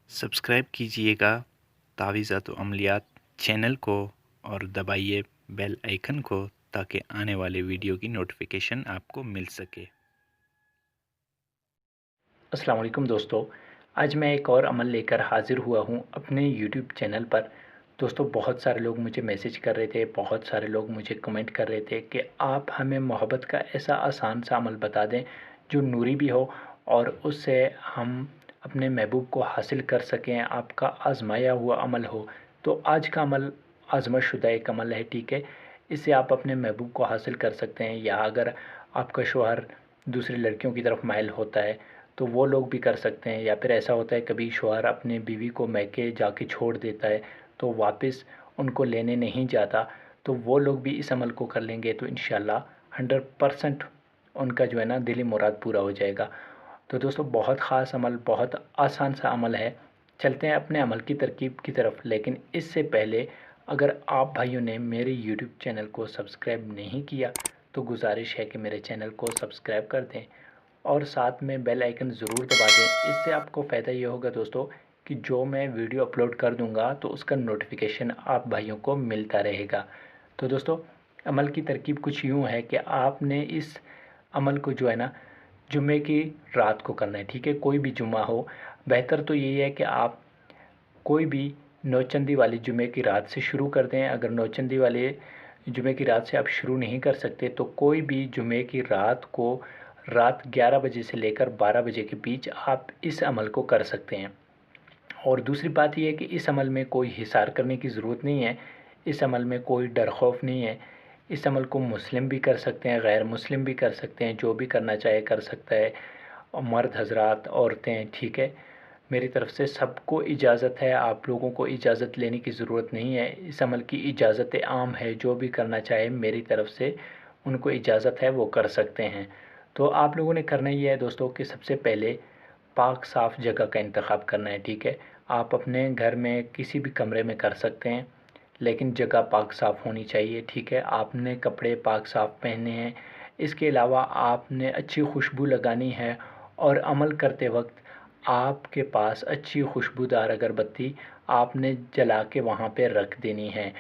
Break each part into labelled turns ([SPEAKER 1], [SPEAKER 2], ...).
[SPEAKER 1] Subscribe कीजिएगा तावीज़ात व अमलियात channel को और दबाइए बेल आइकन को ताकि आने वाले वीडियो की नोटिफिकेशन आपको मिल सके।
[SPEAKER 2] अस्सलाम वालेकुम दोस्तों, आज मैं एक और अमल लेकर हाज़िर हुआ हूँ अपने यूट्यूब चैनल पर। दोस्तों, बहुत सारे लोग मुझे मैसेज कर रहे थे, बहुत सारे लोग मुझे कमेंट कर रहे थे कि आप हमें मोहब्बत का ऐसा आसान सा अमल बता दें जो नूरी भी हो और उससे हम अपने महबूब को हासिल कर सकें, आपका आज़माया हुआ अमल हो। तो आज का अमल आज़माशुदा एक अमल है, ठीक है। इससे आप अपने महबूब को हासिल कर सकते हैं, या अगर आपका शौहर दूसरी लड़कियों की तरफ माइल होता है तो वो लोग भी कर सकते हैं, या फिर ऐसा होता है कभी शौहर अपने बीवी को मैके जाके छोड़ देता है तो वापस उनको लेने नहीं जाता, तो वो लोग भी इस अमल को कर लेंगे तो इंशाल्लाह 100% उनका जो है ना दिली मुराद पूरा हो जाएगा। तो दोस्तों, बहुत ख़ास अमल, बहुत आसान सा अमल है। चलते हैं अपने अमल की तरकीब की तरफ, लेकिन इससे पहले अगर आप भाइयों ने मेरे यूट्यूब चैनल को सब्सक्राइब नहीं किया तो गुजारिश है कि मेरे चैनल को सब्सक्राइब कर दें और साथ में बेल आइकन ज़रूर दबा दें। इससे आपको फ़ायदा ये होगा दोस्तों कि जो मैं वीडियो अपलोड कर दूंगा तो उसका नोटिफिकेशन आप भाइयों को मिलता रहेगा। तो दोस्तों, अमल की तरकीब कुछ यूँ है कि आपने इस अमल को जो है ना जुम्मे की रात को करना है, ठीक है। कोई भी जुम्मा हो, बेहतर तो यही है कि आप कोई भी नौचंदी वाली जुमे की रात से शुरू कर दें। अगर नौचंदी वाले जुमे की रात से आप शुरू नहीं कर सकते तो कोई भी जुमे की रात को रात 11 बजे से लेकर 12 बजे के बीच आप इस अमल को कर सकते हैं। और दूसरी बात यह है कि इस अमल में कोई हिसार करने की ज़रूरत नहीं है, इस अमल में कोई डर खौफ नहीं है। इस अमल को मुस्लिम भी कर सकते हैं, गैर मुस्लिम भी कर सकते हैं, जो भी करना चाहे कर सकता है, और मर्द हजरात, औरतें, ठीक है। मेरी तरफ़ से सबको इजाज़त है, आप लोगों को इजाज़त लेने की ज़रूरत नहीं है। इस अमल की इजाज़त आम है, जो भी करना चाहे मेरी तरफ़ से उनको इजाज़त है, वो कर सकते हैं। तो आप लोगों ने करना ये है दोस्तों कि सबसे पहले पाक साफ़ जगह का इंतखाब करना है, ठीक है। आप अपने घर में किसी भी कमरे में कर सकते हैं, लेकिन जगह पाक साफ़ होनी चाहिए, ठीक है। आपने कपड़े पाक साफ़ पहनने हैं। इसके अलावा आपने अच्छी खुशबू लगानी है और अमल करते वक्त आपके पास अच्छी खुशबूदार अगरबत्ती आपने जला के वहाँ पे रख देनी है।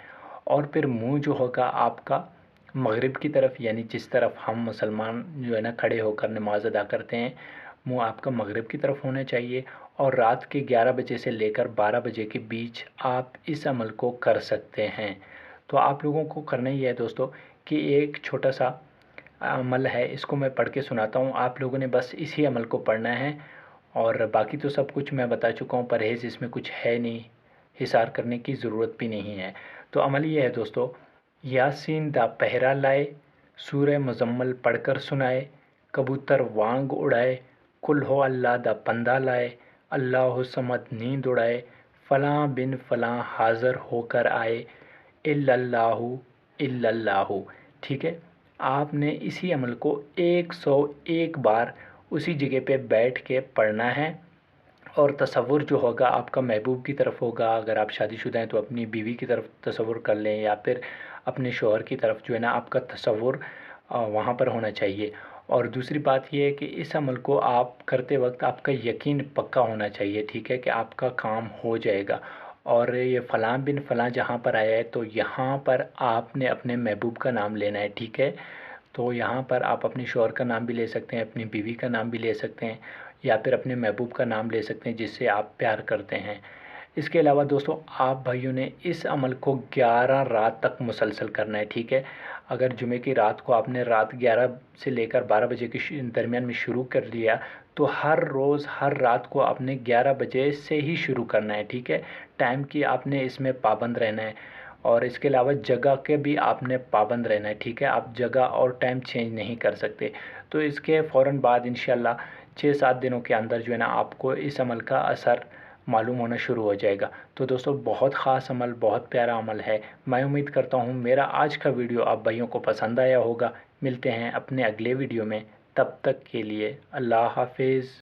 [SPEAKER 2] और फिर मुंह जो होगा आपका मगरिब की तरफ, यानी जिस तरफ हम मुसलमान जो है ना खड़े होकर नमाज अदा करते हैं, मुंह आपका मगरिब की तरफ होना चाहिए। और रात के 11 बजे से लेकर 12 बजे के बीच आप इस अमल को कर सकते हैं। तो आप लोगों को करना ही है दोस्तों कि एक छोटा सा अमल है, इसको मैं पढ़ के सुनाता हूँ, आप लोगों ने बस इसी अमल को पढ़ना है। और बाकी तो सब कुछ मैं बता चुका हूँ, परहेज़ इसमें कुछ है नहीं, हिसार करने की ज़रूरत भी नहीं है। तो अमल ये है दोस्तों, यासीन दा पहरा लाए, सूरह मुज़म्मल पढ़कर सुनाए, कबूतर वांग उड़ाए, कुल हो अल्लाह दा पंदा लाए, अल्लाह समद नींद उड़ाए, फ़लाँ बिन फ़लाँ हाज़र होकर आए, इल्लल्लाहु इल्लल्लाहु, ठीक है। आपने इसी अमल को 101 बार उसी जगह पे बैठ के पढ़ना है। और तसव्वुर जो होगा आपका महबूब की तरफ होगा। अगर आप शादीशुदा हैं तो अपनी बीवी की तरफ तसव्वुर कर लें, या फिर अपने शौहर की तरफ जो है ना आपका तसव्वुर वहाँ पर होना चाहिए। और दूसरी बात यह है कि इस अमल को आप करते वक्त आपका यकीन पक्का होना चाहिए, ठीक है, कि आपका काम हो जाएगा। और ये फ़लाँ बिन फ़लाँ जहाँ पर आया है तो यहाँ पर आपने अपने महबूब का नाम लेना है, ठीक है। तो यहाँ पर आप अपने शौहर का नाम भी ले सकते हैं, अपनी बीवी का नाम भी ले सकते हैं, या फिर अपने महबूब का नाम ले सकते हैं जिससे आप प्यार करते हैं। इसके अलावा दोस्तों, आप भाइयों ने इस अमल को 11 रात तक मुसलसल करना है, ठीक है। अगर जुमे की रात को आपने रात 11 से लेकर 12 बजे के दरमियान में शुरू कर लिया तो हर रोज़ हर रात को आपने 11 बजे से ही शुरू करना है, ठीक है। टाइम की आपने इसमें पाबंद रहना है। और इसके अलावा जगह के भी आपने पाबंद रहना है, ठीक है। आप जगह और टाइम चेंज नहीं कर सकते। तो इसके फ़ौरन बाद इंशाल्लाह 6-7 दिनों के अंदर जो है ना आपको इस अमल का असर मालूम होना शुरू हो जाएगा। तो दोस्तों, बहुत ख़ास अमल, बहुत प्यारा अमल है। मैं उम्मीद करता हूँ मेरा आज का वीडियो आप भाइयों को पसंद आया होगा। मिलते हैं अपने अगले वीडियो में, तब तक के लिए अल्लाह हाफिज़।